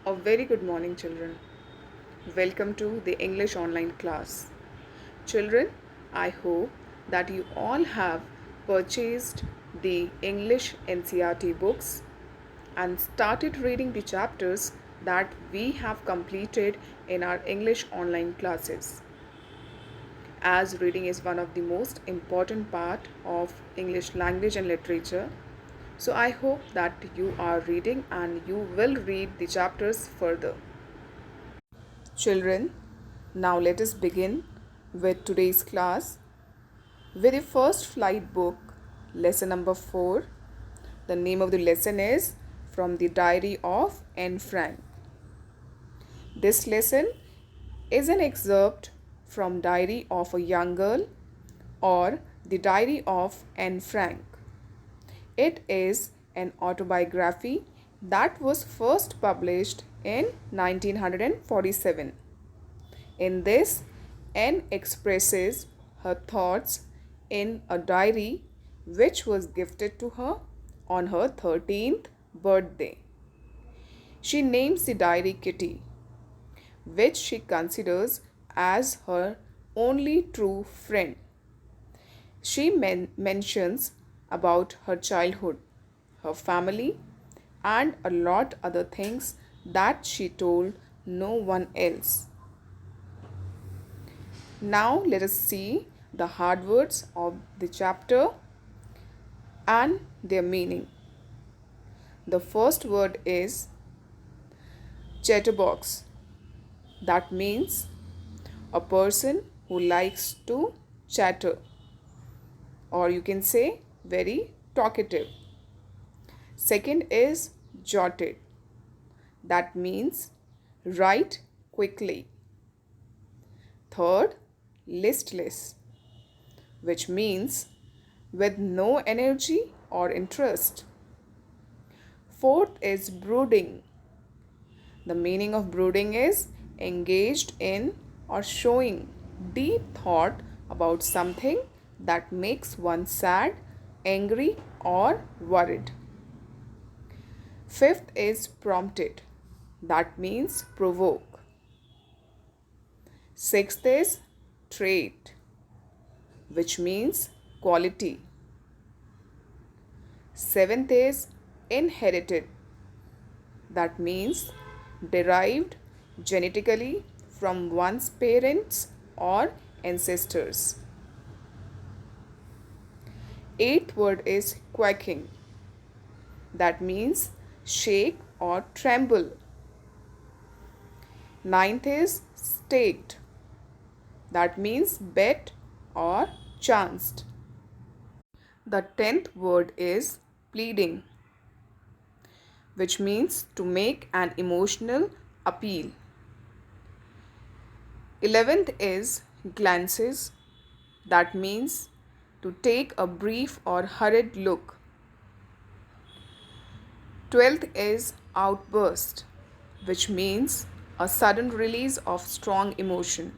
A very good morning, children. Welcome to the English online class. Children, I hope that you all have purchased the English NCRT books and started reading the chapters that we have completed in our English online classes. As reading is one of the most important part of English language and literature, so I hope that you are reading and you will read the chapters further. Children, now let us begin with today's class with the first flight book, lesson number 4. The name of the lesson is From the Diary of Anne Frank. This lesson is an excerpt from Diary of a Young Girl or The Diary of Anne Frank. It is an autobiography that was first published in 1947. In this, Anne expresses her thoughts in a diary which was gifted to her on her 13th birthday. She names the diary Kitty, which she considers as her only true friend. She mentions about her childhood, her family, and a lot other things that she told no one else. Now let us see the hard words of the chapter and their meaning. The first word is chatterbox. That means a person who likes to chatter, or you can say very talkative. Second is jotted. That means write quickly. Third, listless, which means with no energy or interest. Fourth is brooding. The meaning of brooding is engaged in or showing deep thought about something that makes one sad, angry, or worried. Fifth is prompted. That means provoke. Sixth is trait, which means quality. Seventh is inherited. That means derived genetically from one's parents or ancestors. Eighth word is quacking. That means shake or tremble. Ninth is staked. That means bet or chanced. The 10th word is pleading, which means to make an emotional appeal. 11th is glances. That means to take a brief or hurried look. 12th is outburst, which means a sudden release of strong emotion.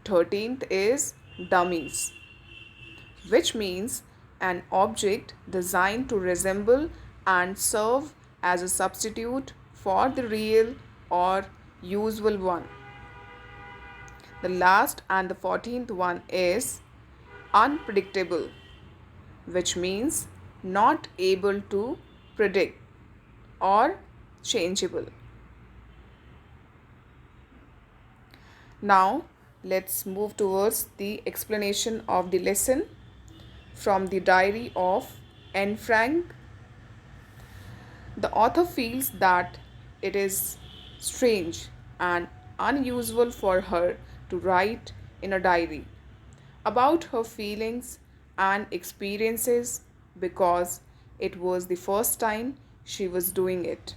13th is dummies, which means an object designed to resemble and serve as a substitute for the real or usual one. The last and the 14th one is unpredictable, which means not able to predict or changeable. Now let's move towards the explanation of the lesson from the diary of Anne Frank. The author feels that it is strange and unusual for her to write in a diary about her feelings and experiences because it was the first time she was doing it.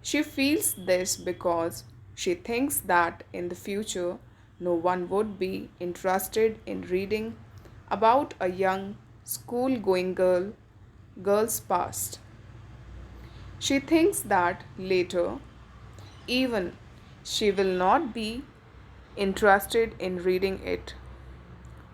She feels this because she thinks that in the future no one would be interested in reading about a young school-going girl's past. She thinks that later, even she will not be interested in reading it.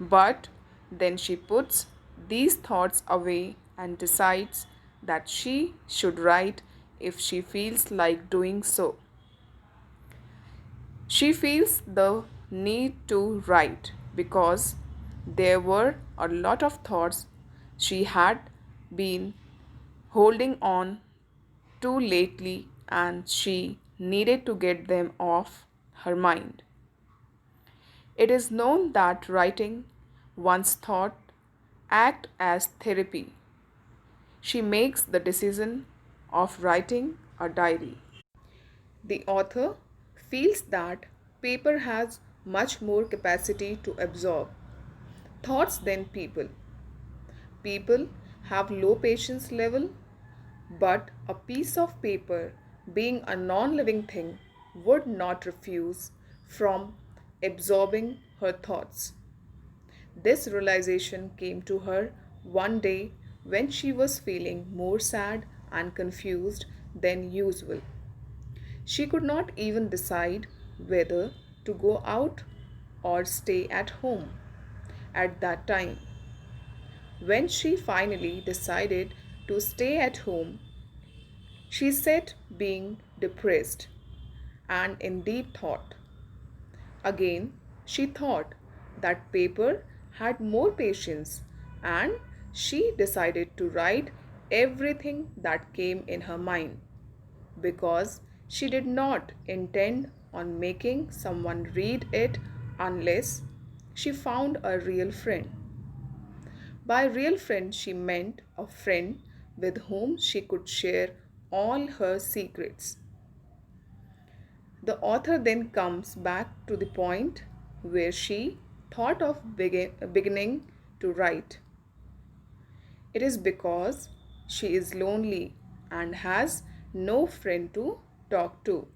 But then she puts these thoughts away and decides that she should write if she feels like doing so. She feels the need to write because there were a lot of thoughts she had been holding on to lately and she needed to get them off her mind. It is known that writing one's thought act as therapy. She makes the decision of writing a diary. The author feels that paper has much more capacity to absorb thoughts than people. People have low patience level, but a piece of paper, being a non-living thing, would not refuse from absorbing her thoughts. This realization came to her one day when she was feeling more sad and confused than usual. She could not even decide whether to go out or stay at home at that time. When she finally decided to stay at home, she sat being depressed and in deep thought. Again, she thought that paper had more patience and she decided to write everything that came in her mind because she did not intend on making someone read it unless she found a real friend. By real friend, she meant a friend with whom she could share all her secrets. The author then comes back to the point where she thought of beginning to write. It is because she is lonely and has no friend to talk to.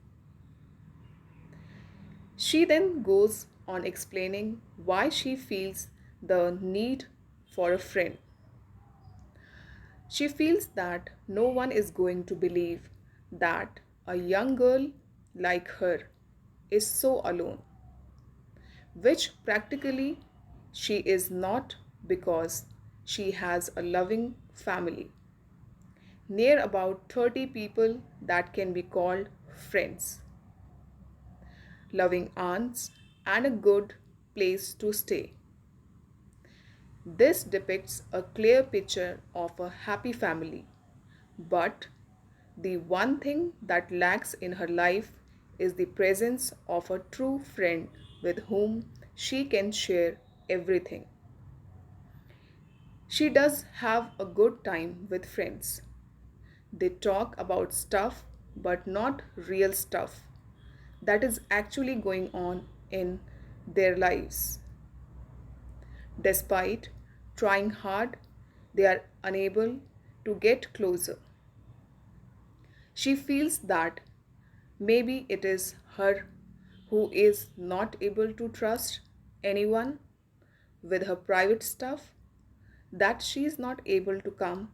She then goes on explaining why she feels the need for a friend. She feels that no one is going to believe that a young girl like her is so alone, which practically she is not because she has a loving family, near about 30 people that can be called friends, loving aunts, and a good place to stay. This depicts a clear picture of a happy family, but the one thing that lacks in her life is the presence of a true friend with whom she can share everything. She does have a good time with friends. They talk about stuff, but not real stuff that is actually going on in their lives. Despite trying hard, they are unable to get closer. She feels that maybe it is her who is not able to trust anyone with her private stuff, that she is not able to come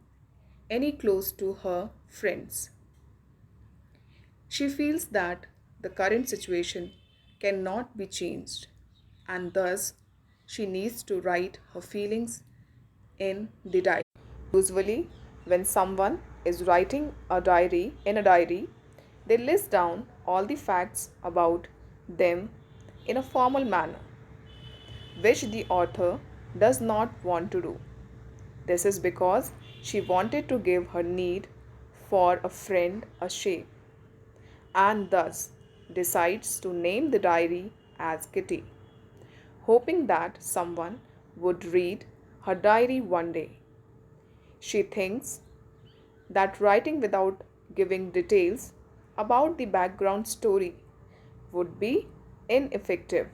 any close to her friends. She feels that the current situation cannot be changed and thus she needs to write her feelings in the diary. Usually, when someone is writing a diary, they list down all the facts about them in a formal manner, which the author does not want to do. This is because she wanted to give her need for a friend a shape and thus decides to name the diary as Kitty, hoping that someone would read her diary one day. She thinks that writing without giving details about the background story would be ineffective.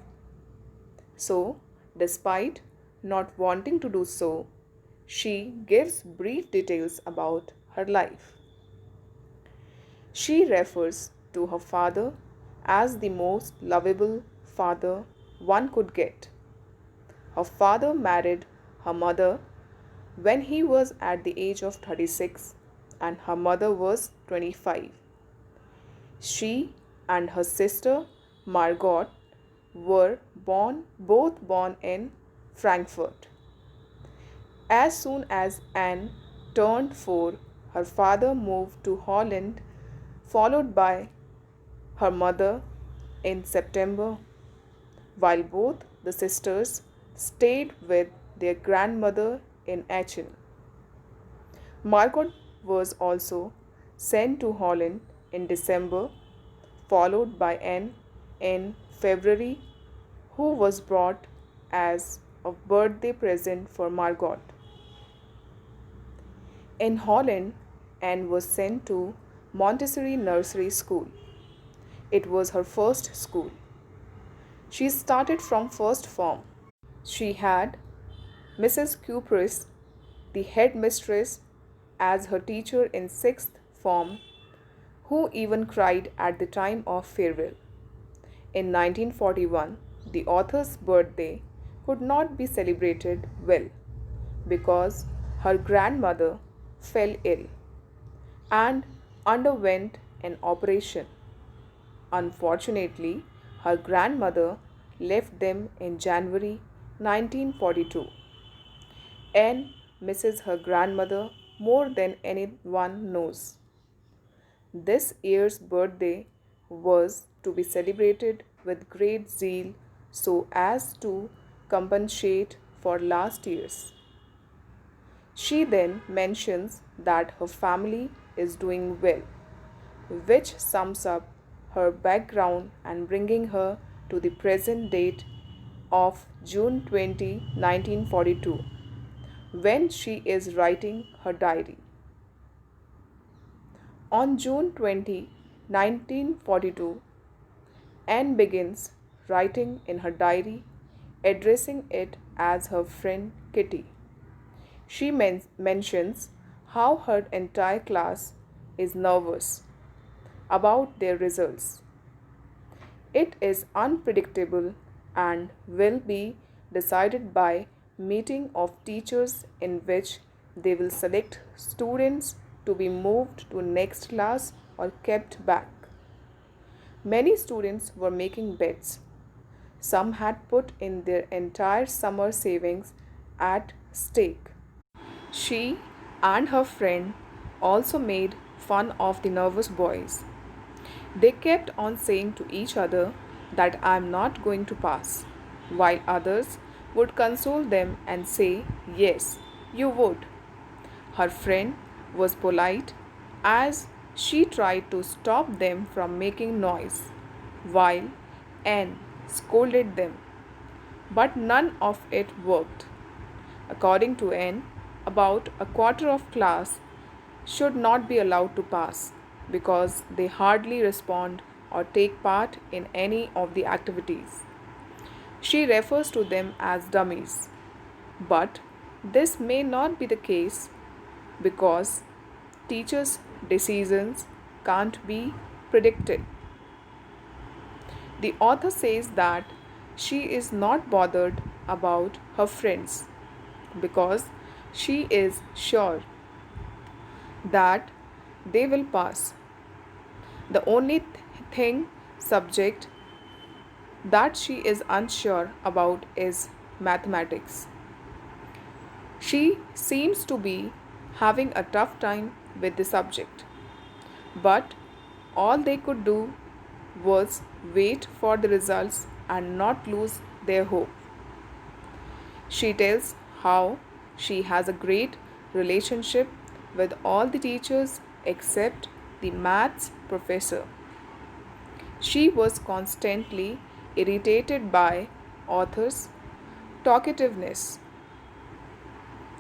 So, despite not wanting to do so, she gives brief details about her life. She refers to her father as the most lovable father one could get. Her father married her mother when he was at the age of 36 and her mother was 25. She and her sister Margot were both born in Frankfurt. As soon as Anne turned 4, her father moved to Holland followed by her mother in September, while both the sisters stayed with their grandmother in Aachen. Margot was also sent to Holland in December, followed by Anne in February, who was brought as a birthday present for Margot. In Holland, Anne was sent to Montessori Nursery School. It was her first school. She started from first form. She had Mrs. Cupris, the headmistress, as her teacher in sixth form, who even cried at the time of farewell. In 1941, the author's birthday could not be celebrated well because her grandmother fell ill and underwent an operation. Unfortunately, her grandmother left them in January 1942. Anne misses her grandmother more than anyone knows. This year's birthday was to be celebrated with great zeal so as to compensate for last year's. She then mentions that her family is doing well, which sums up her background and bringing her to the present date of June 20, 1942, when she is writing her diary. On June 20, 1942, Anne begins writing in her diary, addressing it as her friend Kitty. She mentions how her entire class is nervous about their results. It is unpredictable and will be decided by meeting of teachers in which they will select students to be moved to next class or kept back. Many students were making bets. Some had put in their entire summer savings at stake. She and her friend also made fun of the nervous boys. They kept on saying to each other that I am not going to pass, while others would console them and say, yes, you would. Her friend was polite as she tried to stop them from making noise, while Anne scolded them. But none of it worked. According to Anne, about a quarter of class should not be allowed to pass because they hardly respond or take part in any of the activities. She refers to them as dummies. But this may not be the case because teachers' decisions can't be predicted. The author says that she is not bothered about her friends because she is sure that they will pass. The only thing subject that she is unsure about is mathematics. She seems to be having a tough time with the subject, but all they could do was wait for the results and not lose their hope. She tells how she has a great relationship with all the teachers except the maths professor. She was constantly irritated by author's talkativeness.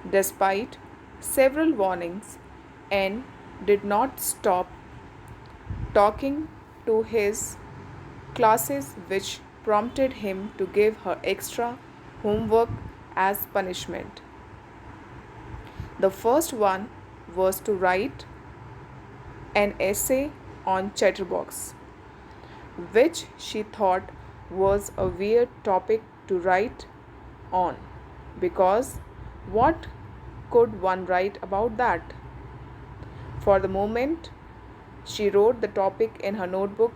Despite several warnings, N did not stop talking to his classes, which prompted him to give her extra homework as punishment. The first one was to write an essay on chatterbox, which she thought was a weird topic to write on because what could one write about that? For the moment, she wrote the topic in her notebook,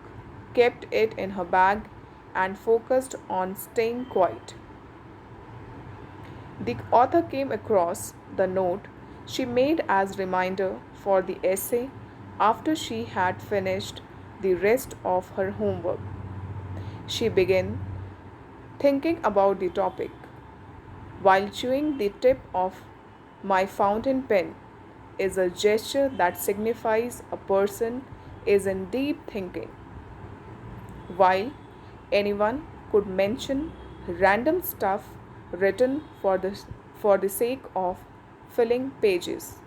kept it in her bag, and focused on staying quiet. The author came across the note she made as reminder for the essay after she had finished the rest of her homework. She began thinking about the topic while chewing the tip of my fountain pen is a gesture that signifies a person is in deep thinking. While anyone could mention random stuff written for the sake of filling pages.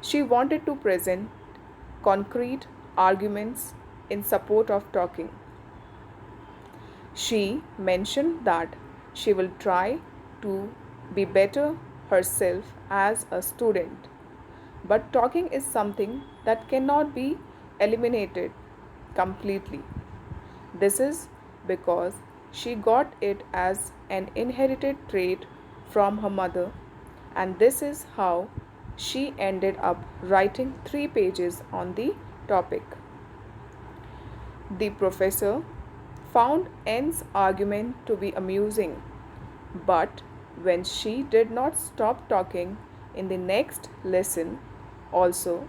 She wanted to present concrete arguments in support of talking. She mentioned that she will try to be better herself as a student, but talking is something that cannot be eliminated completely. This is because she got it as an inherited trait from her mother, and this is how she ended up writing 3 pages on the topic. The professor found Anne's argument to be amusing, but when she did not stop talking in the next lesson, also,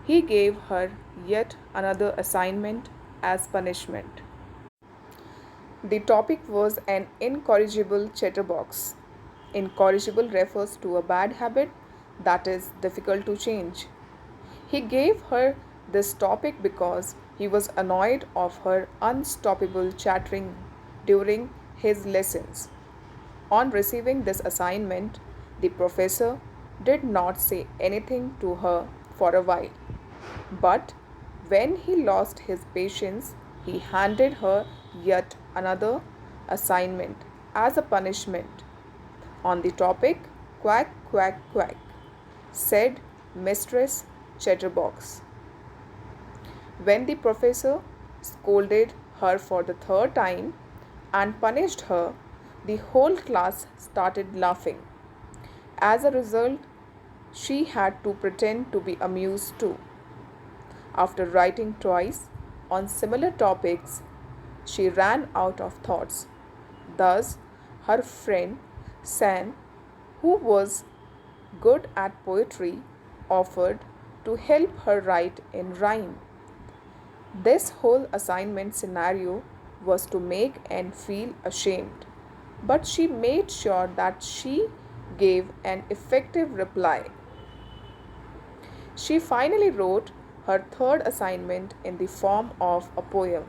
he gave her yet another assignment as punishment. The topic was an incorrigible chatterbox. Incorrigible refers to a bad habit that is difficult to change. He gave her this topic because he was annoyed of her unstoppable chattering during his lessons. On receiving this assignment, the professor did not say anything to her for a while. But when he lost his patience, he handed her yet another assignment as a punishment on the topic quack, quack, quack, said Mistress Chatterbox. When the professor scolded her for the third time and punished her, the whole class started laughing. As a result, she had to pretend to be amused too. After writing twice on similar topics, she ran out of thoughts. Thus, her friend San, who was good at poetry, offered to help her write in rhyme. This whole assignment scenario was to make Anne feel ashamed, but she made sure that she gave an effective reply. She finally wrote her third assignment in the form of a poem,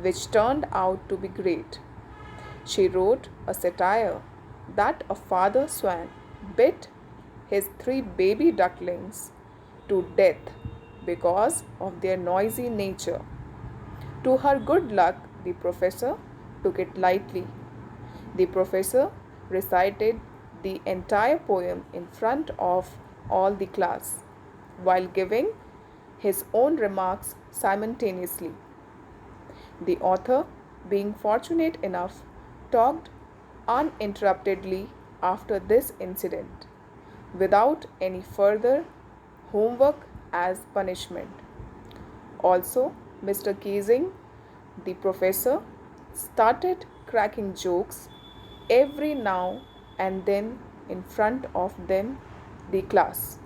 which turned out to be great. She wrote a satire that a father swan bit his 3 baby ducklings to death because of their noisy nature. To her good luck, the professor took it lightly. The professor recited the entire poem in front of all the class while giving his own remarks simultaneously. The author, being fortunate enough, talked uninterruptedly after this incident, without any further homework as punishment. Also, Mr. Keesing, the professor, started cracking jokes every now and then in front of them, the class.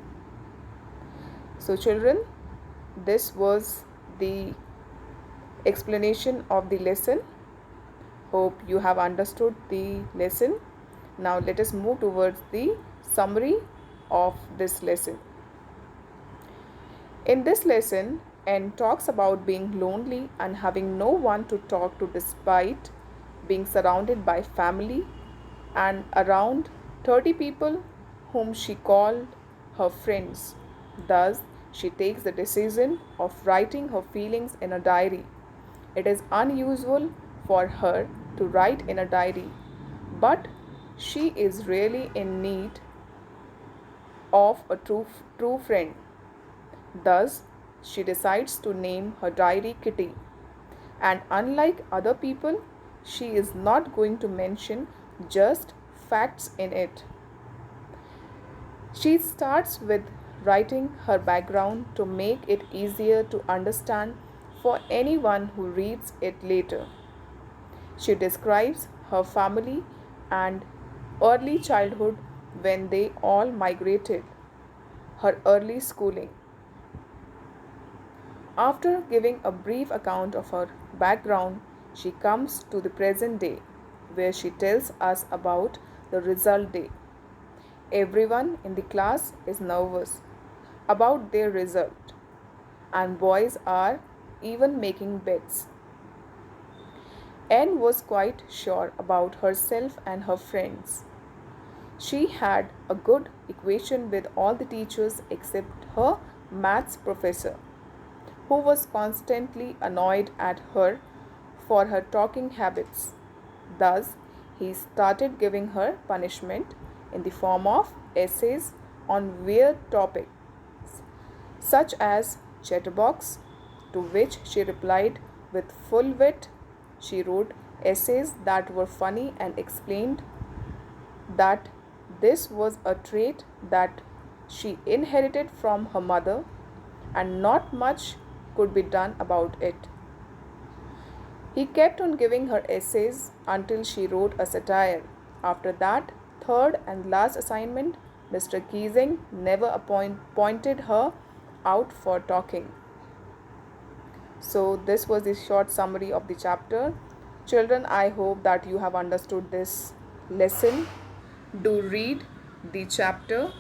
So, children, this was the explanation of the lesson. Hope you have understood the lesson. Now, let us move towards the summary of this lesson. In this lesson, Anne talks about being lonely and having no one to talk to despite being surrounded by family and around 30 people whom she called her friends. Thus, she takes the decision of writing her feelings in a diary. It is unusual for her to write in a diary, but she is really in need of a true friend. Thus, she decides to name her diary Kitty. And unlike other people, she is not going to mention just facts in it. She starts with writing her background to make it easier to understand for anyone who reads it later. She describes her family and early childhood when they all migrated, her early schooling, After giving a brief account of her background, she comes to the present day, where she tells us about the result day. Everyone in the class is nervous about their result, and boys are even making bets. Anne was quite sure about herself and her friends. She had a good equation with all the teachers except her maths professor, who was constantly annoyed at her for her talking habits. Thus, he started giving her punishment in the form of essays on weird topics such as chatterbox, to which she replied with full wit. She wrote essays that were funny and explained that this was a trait that she inherited from her mother and not much could be done about it. He kept on giving her essays until she wrote a satire. After that third and last assignment, Mr. Keesing never pointed her out for talking. So, this was the short summary of the chapter. Children, I hope that you have understood this lesson. Do read the chapter,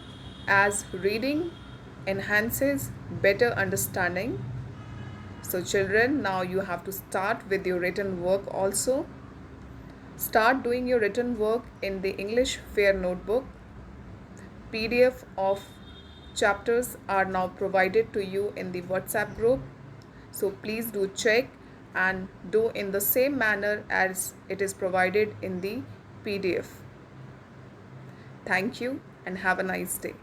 as reading enhances better understanding. So, children, now you have to start with your written work also. Start doing your written work in the English Fair notebook. PDF of chapters are now provided to you in the WhatsApp group. So please do check and do in the same manner as it is provided in the PDF. Thank you and have a nice day.